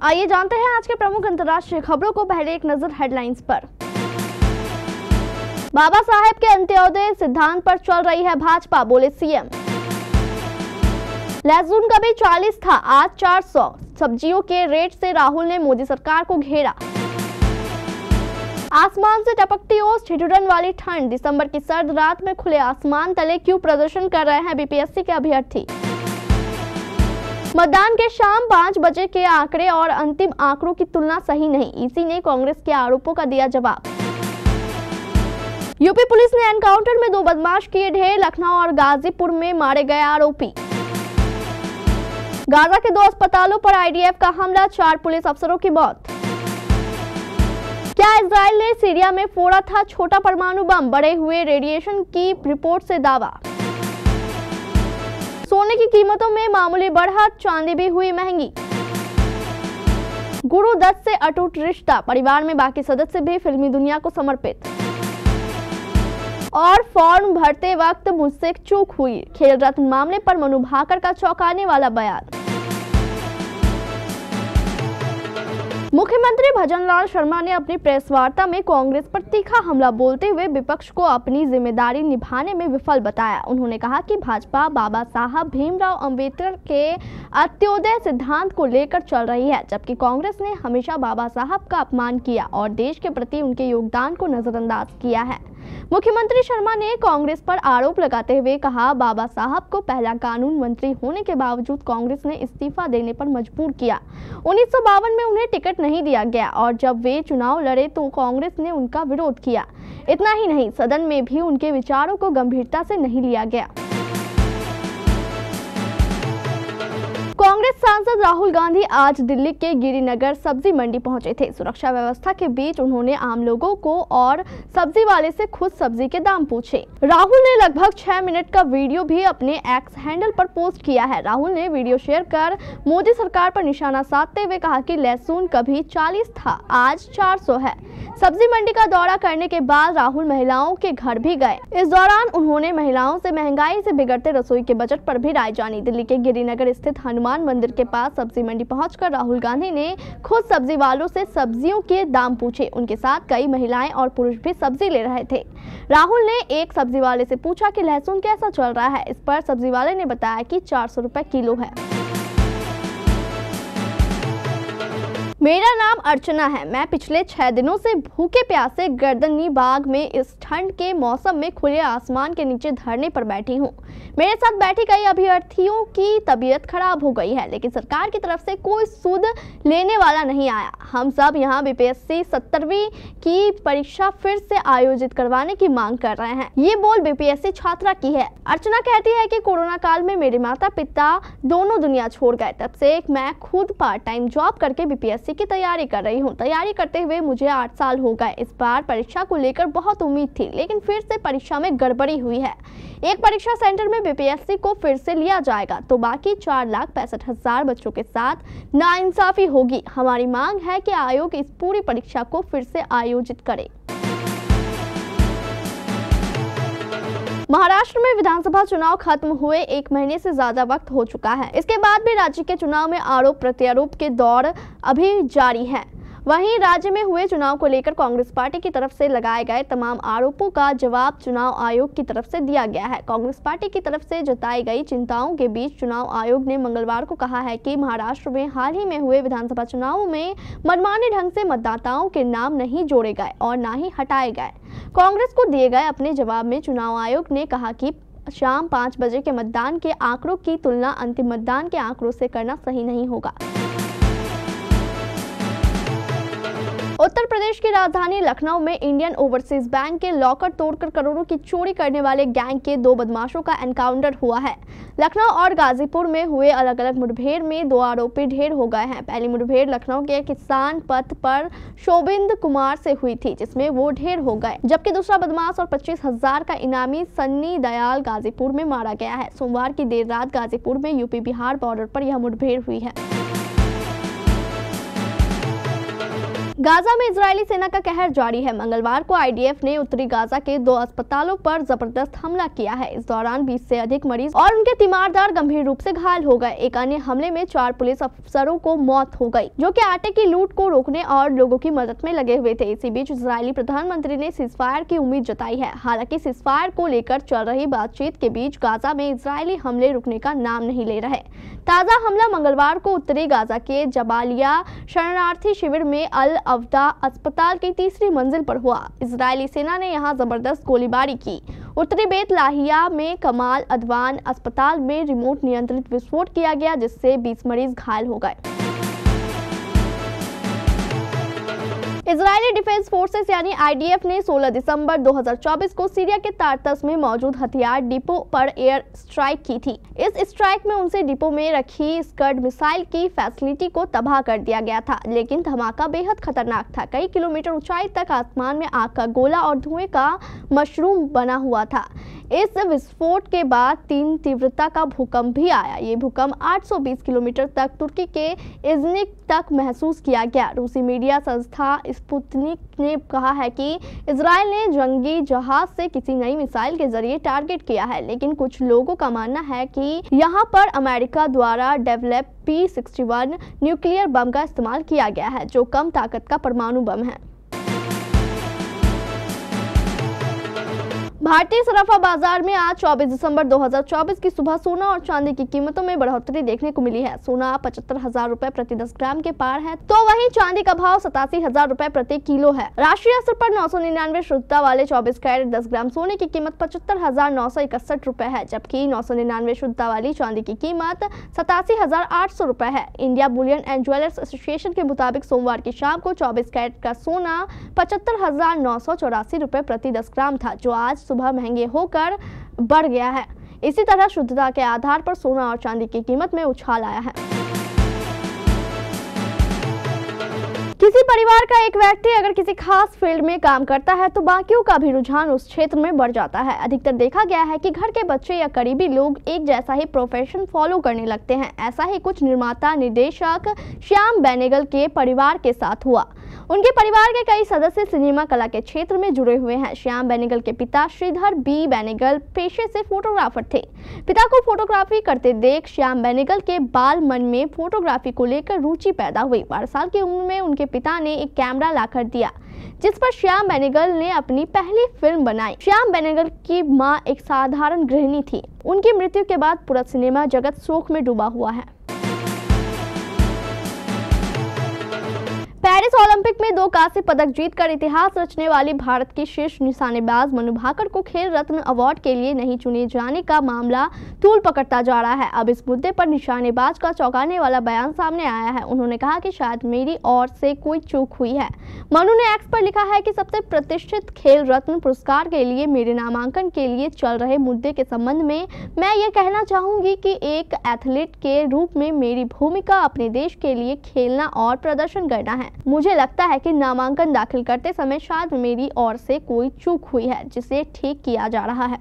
आइए जानते हैं आज के प्रमुख अंतर्राष्ट्रीय खबरों को। पहले एक नजर हेडलाइंस पर। बाबा साहेब के अंत्योदय सिद्धांत पर चल रही है भाजपा, बोले सीएम। लहसुन कभी 40 था, आज 400। सब्जियों के रेट से राहुल ने मोदी सरकार को घेरा। आसमान से टपकती ओस, ठिठुरन वाली ठंड। दिसंबर की सर्द रात में खुले आसमान तले क्यों प्रदर्शन कर रहे हैं बीपीएससी के अभ्यर्थी। मतदान के शाम 5 बजे के आंकड़े और अंतिम आंकड़ों की तुलना सही नहीं, ईसी ने कांग्रेस के आरोपों का दिया जवाब। यूपी पुलिस ने एनकाउंटर में 2 बदमाश किए ढेर, लखनऊ और गाजीपुर में मारे गए आरोपी। गाजा के 2 अस्पतालों पर आईडीएफ का हमला, 4 पुलिस अफसरों की मौत। क्या इजराइल ने सीरिया में फोड़ा था छोटा परमाणु बम, बढ़े हुए रेडिएशन की रिपोर्ट से दावा। सोने की कीमतों में मामूली बढ़त, चांदी भी हुई महंगी। गुरु दत्त से अटूट रिश्ता, परिवार में बाकी सदस्य भी फिल्मी दुनिया को समर्पित। और फॉर्म भरते वक्त मुझसे चूक हुई, खेल रत्न मामले पर मनु भाकर का चौंकाने वाला बयान। मुख्यमंत्री भजनलाल शर्मा ने अपनी प्रेस वार्ता में कांग्रेस पर तीखा हमला बोलते हुए विपक्ष को अपनी जिम्मेदारी निभाने में विफल बताया। उन्होंने कहा कि भाजपा बाबा साहब भीमराव अंबेडकर के अंत्योदय सिद्धांत को लेकर चल रही है, जबकि कांग्रेस ने हमेशा बाबा साहब का अपमान किया और देश के प्रति उनके योगदान को नजरअंदाज किया है। मुख्यमंत्री शर्मा ने कांग्रेस पर आरोप लगाते हुए कहा, बाबा साहब को पहला कानून मंत्री होने के बावजूद कांग्रेस ने इस्तीफा देने पर मजबूर किया। 1952 में उन्हें टिकट नहीं दिया गया और जब वे चुनाव लड़े तो कांग्रेस ने उनका विरोध किया। इतना ही नहीं, सदन में भी उनके विचारों को गंभीरता से नहीं लिया गया। कांग्रेस सांसद राहुल गांधी आज दिल्ली के गिरिनगर सब्जी मंडी पहुंचे थे। सुरक्षा व्यवस्था के बीच उन्होंने आम लोगों को और सब्जी वाले से खुद सब्जी के दाम पूछे। राहुल ने लगभग 6 मिनट का वीडियो भी अपने एक्स हैंडल पर पोस्ट किया है। राहुल ने वीडियो शेयर कर मोदी सरकार पर निशाना साधते हुए कहा कि लहसुन कभी 40 था, आज 400 है। सब्जी मंडी का दौरा करने के बाद राहुल महिलाओं के घर भी गए। इस दौरान उन्होंने महिलाओं से महंगाई से बिगड़ते रसोई के बजट पर भी राय जानी। दिल्ली के गिरिनगर स्थित हनुमान मंदिर के पास सब्जी मंडी पहुंचकर राहुल गांधी ने खुद सब्जी वालों से सब्जियों के दाम पूछे। उनके साथ कई महिलाएं और पुरुष भी सब्जी ले रहे थे। राहुल ने एक सब्जी वाले से पूछा कि लहसुन कैसा चल रहा है। इस पर सब्जी वाले ने बताया कि 400 रुपए किलो है। मेरा नाम अर्चना है। मैं पिछले 6 दिनों से भूखे प्यासे गर्दनी बाग में इस ठंड के मौसम में खुले आसमान के नीचे धरने पर बैठी हूँ। मेरे साथ बैठी कई अभ्यर्थियों की तबीयत खराब हो गई है, लेकिन सरकार की तरफ से कोई सुध लेने वाला नहीं आया। हम सब यहाँ बीपीएससी 70वीं की परीक्षा फिर से आयोजित करवाने की मांग कर रहे हैं। ये बोल बीपीएससी छात्रा की है। अर्चना कहती है कि कोरोना काल में मेरे माता पिता दोनों दुनिया छोड़ गए, तब से मैं खुद पार्ट टाइम जॉब करके बीपीएससी की तैयारी कर रही हूँ। तैयारी करते हुए मुझे 8 साल हो गए। इस बार परीक्षा को लेकर बहुत उम्मीद थी, लेकिन फिर से परीक्षा में गड़बड़ी हुई है। एक परीक्षा सेंटर में बीपीएससी को फिर से लिया जाएगा तो बाकी 4,65,000 बच्चों के साथ नाइंसाफी होगी। हमारी मांग है कि आयोग इस पूरी परीक्षा को फिर से आयोजित करे। महाराष्ट्र में विधानसभा चुनाव खत्म हुए 1 महीने से ज्यादा वक्त हो चुका है। इसके बाद भी राज्य के चुनाव में आरोप प्रत्यारोप के दौर अभी जारी है। वहीं राज्य में हुए चुनाव को लेकर कांग्रेस पार्टी की तरफ से लगाए गए तमाम आरोपों का जवाब चुनाव आयोग की तरफ से दिया गया है। कांग्रेस पार्टी की तरफ से जताई गई चिंताओं के बीच चुनाव आयोग ने मंगलवार को कहा है कि महाराष्ट्र में हाल ही में हुए विधानसभा चुनावों में मनमाने ढंग से मतदाताओं के नाम नहीं जोड़े गए और न ही हटाए गए। कांग्रेस को दिए गए अपने जवाब में चुनाव आयोग ने कहा कि शाम 5 बजे के मतदान के आंकड़ों की तुलना अंतिम मतदान के आंकड़ों से करना सही नहीं होगा। उत्तर प्रदेश की राजधानी लखनऊ में इंडियन ओवरसीज बैंक के लॉकर तोड़कर करोड़ों की चोरी करने वाले गैंग के 2 बदमाशों का एनकाउंटर हुआ है। लखनऊ और गाजीपुर में हुए अलग अलग मुठभेड़ में 2 आरोपी ढेर हो गए हैं। पहली मुठभेड़ लखनऊ के किसान पथ पर शोभिंद कुमार से हुई थी, जिसमें वो ढेर हो गए, जबकि दूसरा बदमाश और 25,000 का इनामी सन्नी दयाल गाजीपुर में मारा गया है। सोमवार की देर रात गाजीपुर में यूपी बिहार बॉर्डर पर यह मुठभेड़ हुई है। गाजा में इजरायली सेना का कहर जारी है। मंगलवार को आईडीएफ ने उत्तरी गाजा के 2 अस्पतालों पर जबरदस्त हमला किया है। इस दौरान 20 से अधिक मरीज और उनके तीमारदार गंभीर रूप से घायल हो गए। एक अन्य हमले में 4 पुलिस अफसरों को मौत हो गई, जो कि आटे की लूट को रोकने और लोगों की मदद में लगे हुए थे। इसी बीच इजरायली प्रधानमंत्री ने सीजफायर की उम्मीद जताई है। हालांकि सीजफायर को लेकर चल रही बातचीत के बीच गाजा में इजरायली हमले रुकने का नाम नहीं ले रहे। ताजा हमला मंगलवार को उत्तरी गाजा के जबालिया शरणार्थी शिविर में अल अवदा अस्पताल की 3री मंजिल पर हुआ। इजरायली सेना ने यहां जबरदस्त गोलीबारी की। उत्तरी बेत लाहिया में कमाल अदवान अस्पताल में रिमोट नियंत्रित विस्फोट किया गया, जिससे 20 मरीज घायल हो गए। इजरायली डिफेंस फोर्सेस यानी आईडीएफ ने 16 दिसंबर 2024 को सीरिया के तारतस में मौजूद हथियार डिपो पर एयर स्ट्राइक की थी। इस स्ट्राइक में उनसे डिपो में रखी स्कड मिसाइल की फैसिलिटी को तबाह कर दिया गया था, लेकिन धमाका बेहद खतरनाक था। कई किलोमीटर ऊंचाई तक आसमान में आग का गोला और धुएं का मशरूम बना हुआ था। इस विस्फोट के बाद 3 तीव्रता का भूकंप भी आया। ये भूकंप 820 किलोमीटर तक तुर्की के इज़्निक तक महसूस किया गया। रूसी मीडिया संस्था स्पुतनिक ने कहा है कि इजराइल ने जंगी जहाज से किसी नई मिसाइल के जरिए टारगेट किया है, लेकिन कुछ लोगों का मानना है कि यहां पर अमेरिका द्वारा डेवलप P-61 न्यूक्लियर बम का इस्तेमाल किया गया है, जो कम ताकत का परमाणु बम है। भारतीय सराफा बाजार में आज 24 दिसंबर 2024 की सुबह सोना और चांदी की कीमतों में बढ़ोतरी देखने को मिली है। सोना 75,000 रुपए प्रति 10 ग्राम के पार है, तो वहीं चांदी का भाव 87,000 रुपए प्रति किलो है। राष्ट्रीय स्तर पर 999 शुद्धता वाले 24 कैरेट 10 ग्राम सोने की कीमत 75,961 रुपए है, जबकि 999 शुद्धता वाली चांदी की कीमत 87,800 रुपए है। India Boolean and jewellers association के मुताबिक सोमवार की शाम को 24 कैरेट का सोना 75,984 रुपए प्रति 10 ग्राम था, जो आज सुबह महंगे होकर बढ़ गया है। इसी तरह शुद्धता के आधार पर सोना और चांदी की कीमत में उछाल आया है। किसी परिवार का एक व्यक्ति अगर किसी खास फील्ड में काम करता है तो बाकियों का भी रुझान उस क्षेत्र में बढ़ जाता है। अधिकतर देखा गया है कि घर के बच्चे या करीबी लोग एक जैसा ही प्रोफेशन फॉलो करने लगते हैं। ऐसा ही कुछ निर्माता निर्देशक श्याम बेनेगल के परिवार के साथ हुआ। उनके परिवार के कई सदस्य सिनेमा कला के क्षेत्र में जुड़े हुए हैं। श्याम बेनेगल के पिता श्रीधर बी बेनेगल पेशे से फोटोग्राफर थे। पिता को फोटोग्राफी करते देख श्याम बेनेगल के बाल मन में फोटोग्राफी को लेकर रुचि पैदा हुई। 12 साल की उम्र में उनके पिता ने एक कैमरा लाकर दिया, जिस पर श्याम बेनेगल ने अपनी पहली फिल्म बनाई। श्याम बेनेगल की मां एक साधारण गृहिणी थी। उनकी मृत्यु के बाद पूरा सिनेमा जगत शोक में डूबा हुआ है। पेरिस ओलंपिक में 2 कांस्य पदक जीतकर इतिहास रचने वाली भारत की शीर्ष निशानेबाज मनु भाकर को खेल रत्न अवार्ड के लिए नहीं चुने जाने का मामला तूल पकड़ता जा रहा है। अब इस मुद्दे पर निशानेबाज का चौंकाने वाला बयान सामने आया है। उन्होंने कहा कि शायद मेरी ओर से कोई चूक हुई है। मनु ने एक्स पर लिखा है कि सबसे प्रतिष्ठित खेल रत्न पुरस्कार के लिए मेरे नामांकन के लिए चल रहे मुद्दे के संबंध में मैं ये कहना चाहूंगी कि एक एथलीट के रूप में मेरी भूमिका अपने देश के लिए खेलना और प्रदर्शन करना है। मुझे लगता है कि नामांकन दाखिल करते समय शायद मेरी ओर से कोई चूक हुई है, जिसे ठीक किया जा रहा है।